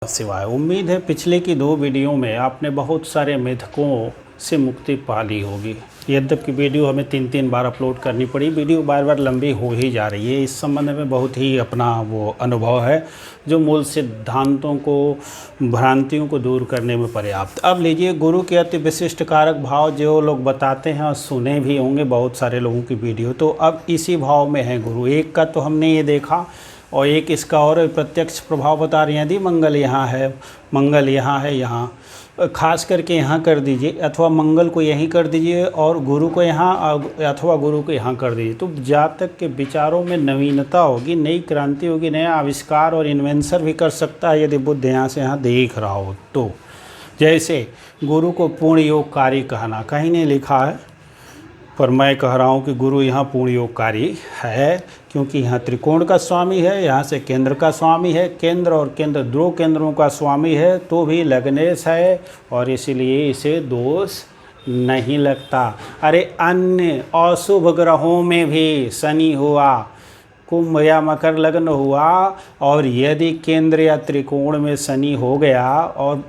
सिवाय उम्मीद है पिछले की 2 वीडियो में आपने बहुत सारे मिथकों से मुक्ति पा ली होगी। यद्यपि वीडियो हमें 3 बार अपलोड करनी पड़ी, वीडियो बार बार लंबी हो ही जा रही है। इस संबंध में बहुत ही अपना वो अनुभव है जो मूल सिद्धांतों को, भ्रांतियों को दूर करने में पर्याप्त। अब लीजिए, गुरु के अति विशिष्ट कारक भाव जो लोग बताते हैं और सुने भी होंगे बहुत सारे लोगों की वीडियो, तो अब इसी भाव में है गुरु। एक का तो हमने ये देखा और एक इसका और प्रत्यक्ष प्रभाव बता रहे हैं। यदि मंगल यहाँ है, मंगल यहाँ है, यहाँ खास करके यहाँ कर दीजिए, अथवा मंगल को यहीं कर दीजिए और गुरु को यहाँ, अथवा गुरु को यहाँ कर दीजिए, तो जातक के विचारों में नवीनता होगी, नई क्रांति होगी, नया आविष्कार और इन्वेंशन भी कर सकता है यदि बुध यहाँ से यहाँ देख रहा हो तो। जैसे गुरु को पूर्ण योगकारी कहना, कहीं नहीं लिखा है, पर मैं कह रहा हूँ कि गुरु यहाँ पूर्ण योगकारी है, क्योंकि यहाँ त्रिकोण का स्वामी है, यहाँ से केंद्र का स्वामी है, केंद्र और केंद्र 2 केंद्रों का स्वामी है, तो भी लग्नेश है और इसीलिए इसे दोष नहीं लगता। अरे अन्य अशुभ ग्रहों में भी शनि हुआ, कुंभ या मकर लग्न हुआ, और यदि केंद्र या त्रिकोण में शनि हो गया और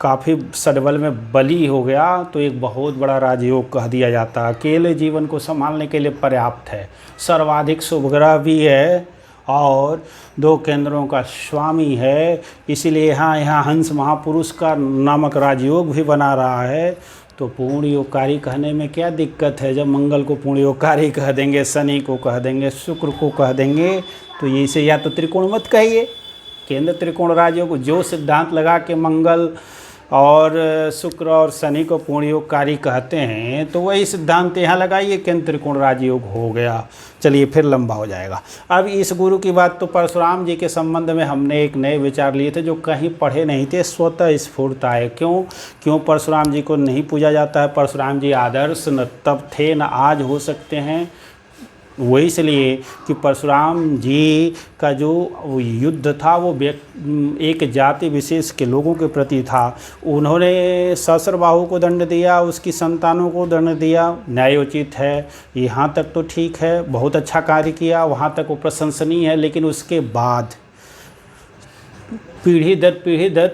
काफ़ी सडबल में बली हो गया, तो एक बहुत बड़ा राजयोग कह दिया जाता है। अकेले जीवन को संभालने के लिए पर्याप्त है। सर्वाधिक शुभ ग्रह भी है और 2 केंद्रों का स्वामी है, इसीलिए यहाँ हंस महापुरुष का नामक राजयोग भी बना रहा है। तो पूर्ण योगकारी कहने में क्या दिक्कत है? जब मंगल को पूर्ण योगकारी कह देंगे, शनि को कह देंगे, शुक्र को कह देंगे, तो ये से या तो त्रिकोण मत कहिए, केंद्र त्रिकोण राजयोग जो सिद्धांत लगा के मंगल और शुक्र और शनि को पूर्ण योगकारी कहते हैं, तो वही सिद्धांत यहाँ लगाइए, केंद्र त्रिकोण राजयोग हो गया। चलिए फिर लंबा हो जाएगा। अब इस गुरु की बात तो परशुराम जी के संबंध में हमने एक नए विचार लिए थे जो कहीं पढ़े नहीं थे, स्वतः स्फूर्त आए। क्यों परशुराम जी को नहीं पूजा जाता है? परशुराम जी आदर्श न तब थे न आज हो सकते हैं। वो इसलिए कि परशुराम जी का जो युद्ध था वो एक जाति विशेष के लोगों के प्रति था। उन्होंने सहस्रबाहु को दंड दिया, उसकी संतानों को दंड दिया, न्यायोचित है। यहाँ तक तो ठीक है, बहुत अच्छा कार्य किया, वहाँ तक वो प्रशंसनीय है। लेकिन उसके बाद पीढ़ी दर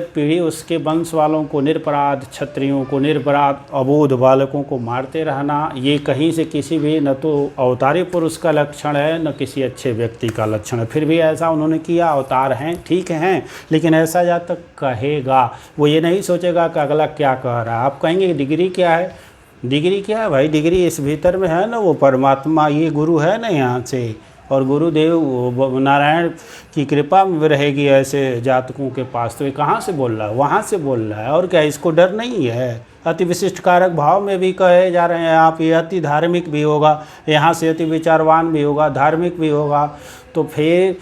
पीढ़ी उसके वंश वालों को, निरपराध क्षत्रियों को, निरपराध अबोध बालकों को मारते रहना, ये कहीं से किसी भी न तो अवतारी पुरुष का लक्षण है न किसी अच्छे व्यक्ति का लक्षण है। फिर भी ऐसा उन्होंने किया। अवतार हैं, ठीक हैं, लेकिन ऐसा जातक कहेगा, वो ये नहीं सोचेगा कि अगला क्या कह रहा है। आप कहेंगे डिग्री क्या है? डिग्री क्या है भाई? डिग्री इस भीतर में है ना, वो परमात्मा, ये गुरु है ना यहाँ से, और गुरुदेव नारायण की कृपा में रहेगी ऐसे जातकों के पास। तो ये कहाँ से बोल रहा है? वहाँ से बोल रहा है। और क्या इसको डर नहीं है? अति विशिष्ट कारक भाव में भी कहे जा रहे हैं आप, ये अति धार्मिक भी होगा, यहाँ से अति विचारवान भी होगा, धार्मिक भी होगा, तो फिर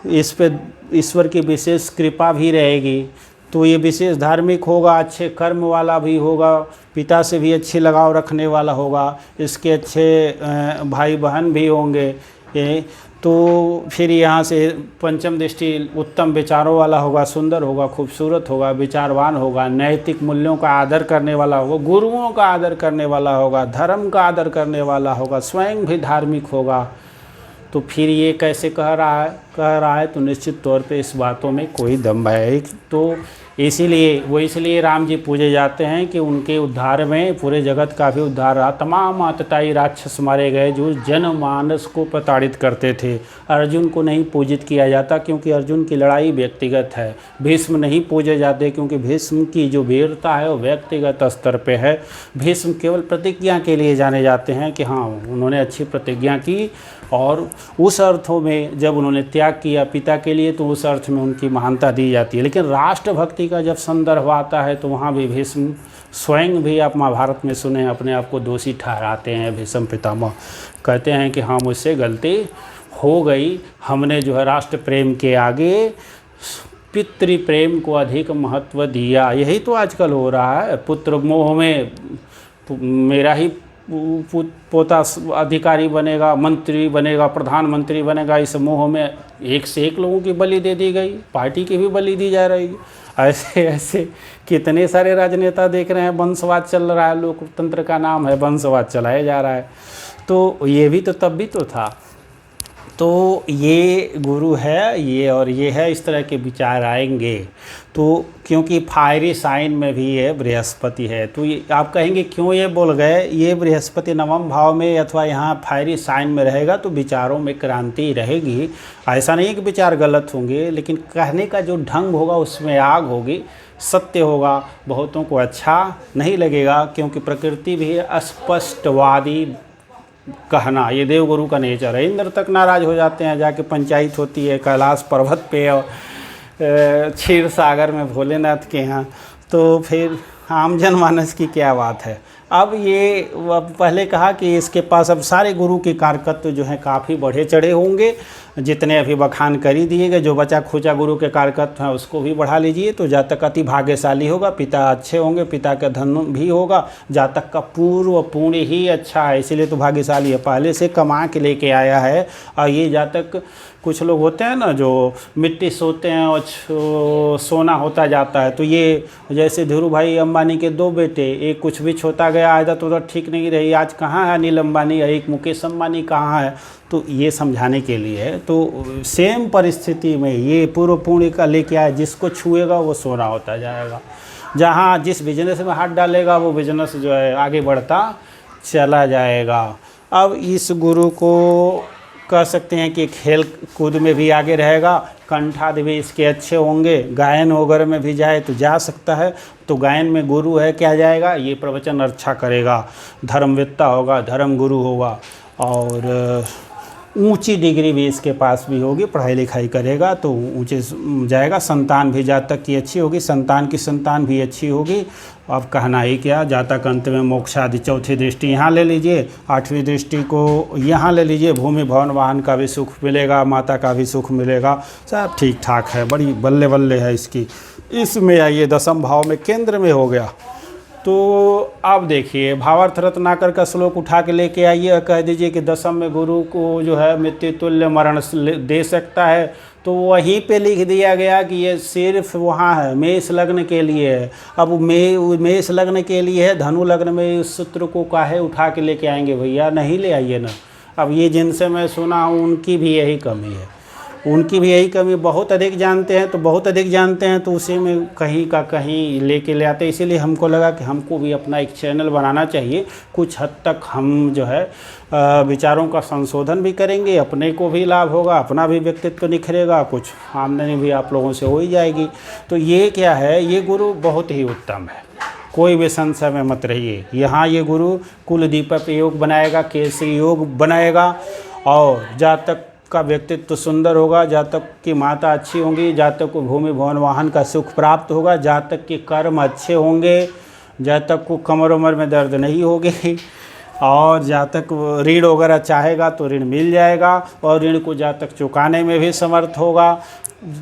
इस पे ईश्वर की विशेष कृपा भी रहेगी। तो ये विशेष धार्मिक होगा, अच्छे कर्म वाला भी होगा, पिता से भी अच्छे लगाव रखने वाला होगा, इसके अच्छे भाई बहन भी होंगे। तो फिर यहाँ से पंचम दृष्टि उत्तम विचारों वाला होगा, सुंदर होगा, खूबसूरत होगा, विचारवान होगा, नैतिक मूल्यों का आदर करने वाला होगा, गुरुओं का आदर करने वाला होगा, धर्म का आदर करने वाला होगा, स्वयं भी धार्मिक होगा। तो फिर ये कैसे कह रहा है? तो निश्चित तौर पे इस बातों में कोई दम है। तो इसलिए राम जी पूजे जाते हैं कि उनके उद्धार में पूरे जगत का भी उद्धार रहा। तमाम आतताई राक्षस मारे गए जो जनमानस को प्रताड़ित करते थे। अर्जुन को नहीं पूजित किया जाता क्योंकि अर्जुन की लड़ाई व्यक्तिगत है। भीष्म नहीं पूजे जाते क्योंकि भीष्म की जो वीरता है वो व्यक्तिगत स्तर पे है। भीष्म केवल प्रतिज्ञा के लिए जाने जाते हैं कि हाँ, उन्होंने अच्छी प्रतिज्ञा की, और उस अर्थों में जब उन्होंने त्याग किया पिता के लिए, तो उस अर्थ में उनकी महानता दी जाती है। लेकिन राष्ट्रभक्ति का जब संदर्भ आता है तो वहाँ भी भीष्म स्वयं भी, आप महाभारत में सुने, अपने आप को दोषी ठहराते हैं। भीष्म पितामह कहते हैं कि हाँ, मुझसे गलती हो गई, हमने जो है राष्ट्र प्रेम के आगे पितृ प्रेम को अधिक महत्व दिया। यही तो आजकल हो रहा है। पुत्र मोह में मेरा ही पोता अधिकारी बनेगा, मंत्री बनेगा, प्रधानमंत्री बनेगा, इस मोह में एक से एक लोगों की बलि दे दी गई, पार्टी की भी बलि दी जा रही है। ऐसे कितने सारे राजनेता देख रहे हैं, वंशवाद चल रहा है, लोकतंत्र का नाम है, वंशवाद चलाया जा रहा है। तो ये भी तो तब भी तो था। तो ये गुरु है, ये और ये है, इस तरह के विचार आएंगे। तो क्योंकि फायरी साइन में भी ये बृहस्पति है, तो ये आप कहेंगे क्यों ये बोल गए, ये बृहस्पति नवम भाव में अथवा यहाँ फायरी साइन में रहेगा तो विचारों में क्रांति रहेगी। ऐसा नहीं कि विचार गलत होंगे, लेकिन कहने का जो ढंग होगा उसमें आग होगी, सत्य होगा, बहुतों को अच्छा नहीं लगेगा, क्योंकि प्रकृति भी स्पष्टवादी कहना ये देवगुरु का नेचर है। इंद्र तक नाराज हो जाते हैं, जाके पंचायत होती है कैलाश पर्वत पे और क्षीर सागर में भोलेनाथ के यहाँ, तो फिर आम जनमानस की क्या बात है। अब ये पहले कहा कि इसके पास अब सारे गुरु के कारकत्व जो हैं काफ़ी बढ़े चढ़े होंगे, जितने अभी बखान कर ही दिए गए, जो बचा खुचा गुरु के कारकत्व हैं उसको भी बढ़ा लीजिए। तो जातक अति भाग्यशाली होगा, पिता अच्छे होंगे, पिता का धन भी होगा, जातक का पूर्व पुण्य ही अच्छा है, इसीलिए तो भाग्यशाली है, पहले से कमा के लेके आया है। और ये जातक, कुछ लोग होते हैं ना जो मिट्टी सोते हैं और सोना होता जाता है, तो ये जैसे धीरू भाई अंबानी के 2 बेटे, एक कुछ भी छोता गया, आदत उधर ठीक नहीं रही, आज कहाँ है अनिल अंबानी, एक मुकेश अंबानी कहाँ है, तो ये समझाने के लिए है। तो सेम परिस्थिति में ये पूर्व पुण्य का लेके आया, जिसको छुएगा वो सोना होता जाएगा, जहाँ जिस बिजनेस में हाथ डालेगा वो बिजनेस जो है आगे बढ़ता चला जाएगा। अब इस गुरु को कह सकते हैं कि खेल कूद में भी आगे रहेगा, कंठाद भी इसके अच्छे होंगे, गायन वगैरह में भी जाए तो जा सकता है। तो गायन में गुरु है, क्या जाएगा, ये प्रवचन अच्छा करेगा, धर्मवेत्ता होगा, धर्म गुरु होगा, और ऊंची डिग्री भी इसके पास भी होगी, पढ़ाई लिखाई करेगा तो ऊंचे जाएगा। संतान भी जातक की अच्छी होगी, संतान की संतान भी अच्छी होगी। अब कहना ही क्या, जातक अंत में मोक्षादि, चौथी दृष्टि यहाँ ले लीजिए, 8वीं दृष्टि को यहाँ ले लीजिए, भूमि भवन वाहन का भी सुख मिलेगा, माता का भी सुख मिलेगा, सब ठीक ठाक है, बड़ी बल्ले बल्ले है इसकी। इसमें आइए 10वें भाव में केंद्र में हो गया। तो अब देखिए भावार्थ रत्नाकर का श्लोक उठा के लेके आइए और कह दीजिए कि 10वें में गुरु को जो है मृत्यु तुल्य मरण दे सकता है, तो वहीं पे लिख दिया गया कि ये सिर्फ वहाँ है, मेष लग्न के लिए है। अब मेष लग्न के लिए है, धनु लग्न में इस सूत्र को काहे उठा के लेके आएंगे भैया, नहीं ले आइए ना। अब ये जिनसे मैं सुना हूँ उनकी भी यही कमी है, उनकी भी यही कमी, बहुत अधिक जानते हैं, तो बहुत अधिक जानते हैं तो उसी में कहीं का कहीं लेके ले आते। इसीलिए हमको लगा कि हमको भी अपना एक चैनल बनाना चाहिए, कुछ हद तक हम जो है विचारों का संशोधन भी करेंगे, अपने को भी लाभ होगा, अपना भी व्यक्तित्व निखरेगा, कुछ आमदनी भी आप लोगों से हो ही जाएगी। तो ये क्या है, ये गुरु बहुत ही उत्तम है, कोई भी संशय में मत रहिए। यहाँ ये गुरु कुल दीपक योग बनाएगा, केसरी योग बनाएगा, और जातक का व्यक्तित्व सुंदर होगा, जातक की माता अच्छी होंगी, जातक को भूमि भवन वाहन का सुख प्राप्त होगा, जातक के कर्म अच्छे होंगे, जातक को कमर उमर में दर्द नहीं होगी, और जातक ऋण वगैरह चाहेगा तो ऋण मिल जाएगा, और ऋण को जातक चुकाने में भी समर्थ होगा,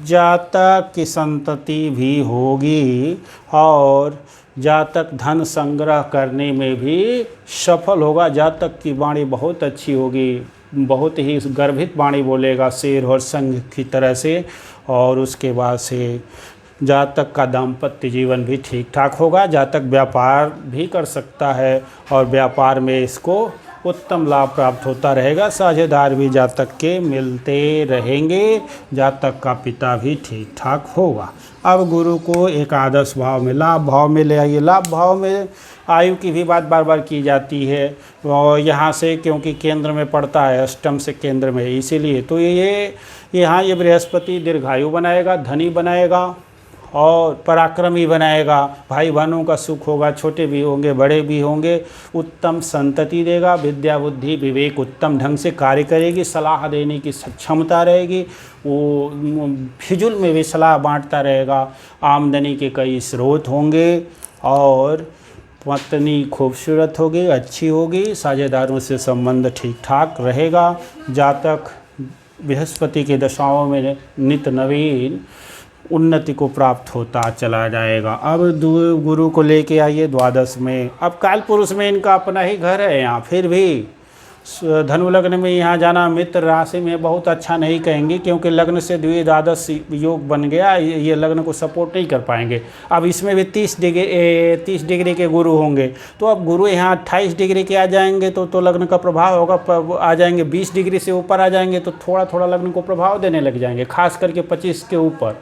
जातक की संतति भी होगी, और जातक धन संग्रह करने में भी सफल होगा। जातक की वाणी बहुत अच्छी होगी, बहुत ही गर्भित वाणी बोलेगा, शेर और संघ की तरह से। और उसके बाद से जातक का दाम्पत्य जीवन भी ठीक ठाक होगा, जातक व्यापार भी कर सकता है, और व्यापार में इसको उत्तम लाभ प्राप्त होता रहेगा, साझेदार भी जातक के मिलते रहेंगे, जातक का पिता भी ठीक ठाक होगा। अब गुरु को एकादश भाव में, लाभ भाव में ले आइए। लाभ भाव में आयु की भी बात बार बार की जाती है, और यहाँ से क्योंकि केंद्र में पड़ता है, अष्टम से केंद्र में, इसीलिए तो ये यहाँ ये बृहस्पति दीर्घायु बनाएगा, धनी बनाएगा, और पराक्रमी बनाएगा, भाई बहनों का सुख होगा, छोटे भी होंगे बड़े भी होंगे, उत्तम संतति देगा, विद्या बुद्धि विवेक उत्तम ढंग से कार्य करेगी, सलाह देने की क्षमता रहेगी, वो फिजुल में भी सलाह बांटता रहेगा, आमदनी के कई स्रोत होंगे, और पत्नी खूबसूरत होगी, अच्छी होगी, साझेदारों से संबंध ठीक ठाक रहेगा। जातक बृहस्पति के दशाओं में नित नवीन उन्नति को प्राप्त होता चला जाएगा। अब गुरु को लेके आइए द्वादश में। अब काल पुरुष में इनका अपना ही घर है यहाँ, फिर भी धनु लग्न में यहाँ जाना मित्र राशि में बहुत अच्छा नहीं कहेंगे, क्योंकि लग्न से द्विद्वादश योग बन गया, ये लग्न को सपोर्ट नहीं कर पाएंगे। अब इसमें भी 30 डिग्री के गुरु होंगे, तो अब गुरु यहाँ 28 डिग्री के आ जाएंगे तो लग्न का प्रभाव होगा, आ जाएंगे 20 डिग्री से ऊपर आ जाएंगे तो थोड़ा थोड़ा लग्न को प्रभाव देने लग जाएंगे, खास करके 25 के ऊपर।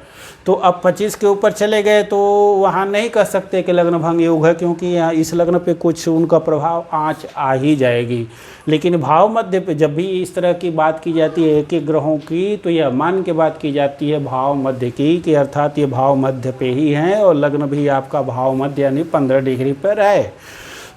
तो अब 25 के ऊपर चले गए तो वहाँ नहीं कह सकते कि लग्न भंग योग है, क्योंकि यहाँ इस लग्न पे कुछ उनका प्रभाव आँच आ ही जाएगी। लेकिन भाव मध्य पे जब भी इस तरह की बात की जाती है एक एक ग्रहों की, तो यह मान के बात की जाती है भाव मध्य की, कि अर्थात ये भाव मध्य पे ही हैं और लग्न भी आपका भाव मध्य यानी 15 डिग्री पर है।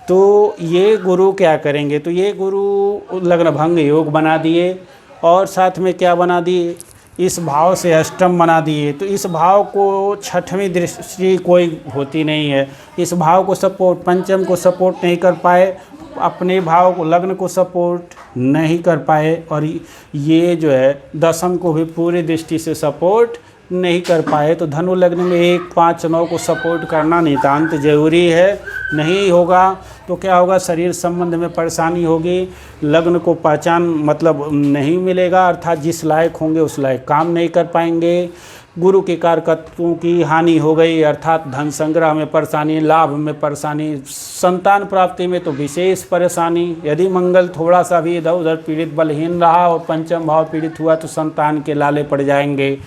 तो ये गुरु क्या करेंगे, तो ये गुरु लग्न भंग योग बना दिए, और साथ में क्या बना दिए, इस भाव से अष्टम बना दिए। तो इस भाव को छठवीं दृष्टि कोई होती नहीं है, इस भाव को सपोर्ट, पंचम को सपोर्ट नहीं कर पाए, अपने भाव को लग्न को सपोर्ट नहीं कर पाए, और ये जो है दशम को भी पूरी दृष्टि से सपोर्ट नहीं कर पाए। तो धनु लग्न में 1, 5, 9 को सपोर्ट करना नितांत जरूरी है। नहीं होगा तो क्या होगा, शरीर संबंध में परेशानी होगी, लग्न को पहचान मतलब नहीं मिलेगा, अर्थात जिस लायक होंगे उस लायक काम नहीं कर पाएंगे। गुरु के कारकत्वों की हानि हो गई, अर्थात धन संग्रह में परेशानी, लाभ में परेशानी, संतान प्राप्ति में तो विशेष परेशानी। यदि मंगल थोड़ा सा भी इधर उधर पीड़ित बलहीन रहा और पंचम भाव पीड़ित हुआ तो संतान के लाले पड़ जाएंगे।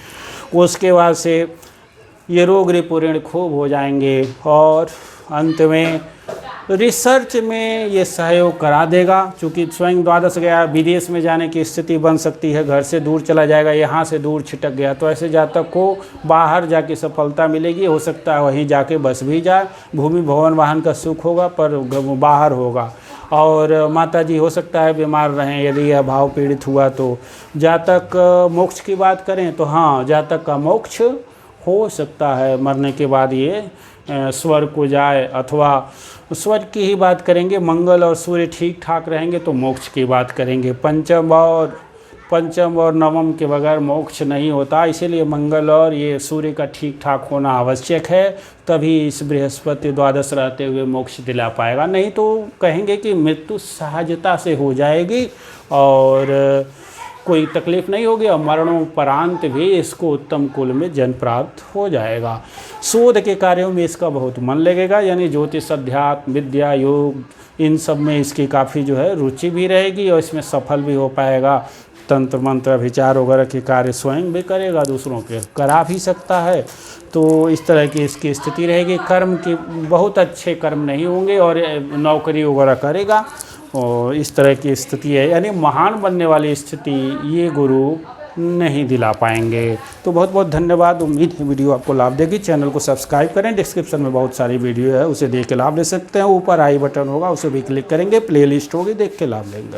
उसके बाद से ये रोग रिपुण खूब हो जाएंगे, और अंत में रिसर्च में ये सहयोग करा देगा। चूँकि स्वयं द्वादश गया, विदेश में जाने की स्थिति बन सकती है, घर से दूर चला जाएगा, यहाँ से दूर छिटक गया, तो ऐसे जातक को बाहर जाके सफलता मिलेगी। हो सकता है वहीं जाके बस भी जाए, भूमि भवन वाहन का सुख होगा पर बाहर होगा। और माताजी हो सकता है बीमार रहें, यदि यह भाव पीड़ित हुआ तो। जातक मोक्ष की बात करें तो हाँ, जातक का मोक्ष हो सकता है, मरने के बाद ये स्वर्ग को जाए, अथवा स्वर्ग की ही बात करेंगे, मंगल और सूर्य ठीक ठाक रहेंगे तो मोक्ष की बात करेंगे। पंचम और नवम के बगैर मोक्ष नहीं होता, इसीलिए मंगल और ये सूर्य का ठीक ठाक होना आवश्यक है, तभी इस बृहस्पति द्वादश रहते हुए मोक्ष दिला पाएगा। नहीं तो कहेंगे कि मृत्यु सहजता से हो जाएगी और कोई तकलीफ नहीं होगी, और मरणोपरांत भी इसको उत्तम कुल में जन्म प्राप्त हो जाएगा। शोध के कार्यों में इसका बहुत मन लगेगा, यानी ज्योतिष, अध्यात्म, विद्या, योग, इन सब में इसकी काफ़ी जो है रुचि भी रहेगी और इसमें सफल भी हो पाएगा। तंत्र मंत्र विचार वगैरह के कार्य स्वयं भी करेगा, दूसरों के करा भी सकता है। तो इस तरह की इसकी स्थिति रहेगी। कर्म की बहुत अच्छे कर्म नहीं होंगे और नौकरी वगैरह करेगा, और इस तरह की स्थिति है, यानी महान बनने वाली स्थिति ये गुरु नहीं दिला पाएंगे। तो बहुत बहुत धन्यवाद। उम्मीद है वीडियो आपको लाभ देगी। चैनल को सब्सक्राइब करें, डिस्क्रिप्शन में बहुत सारी वीडियो है, उसे देख के लाभ ले सकते हैं। ऊपर आई बटन होगा, उसे भी क्लिक करेंगे, प्लेलिस्ट होगी, देख के लाभ लेंगे।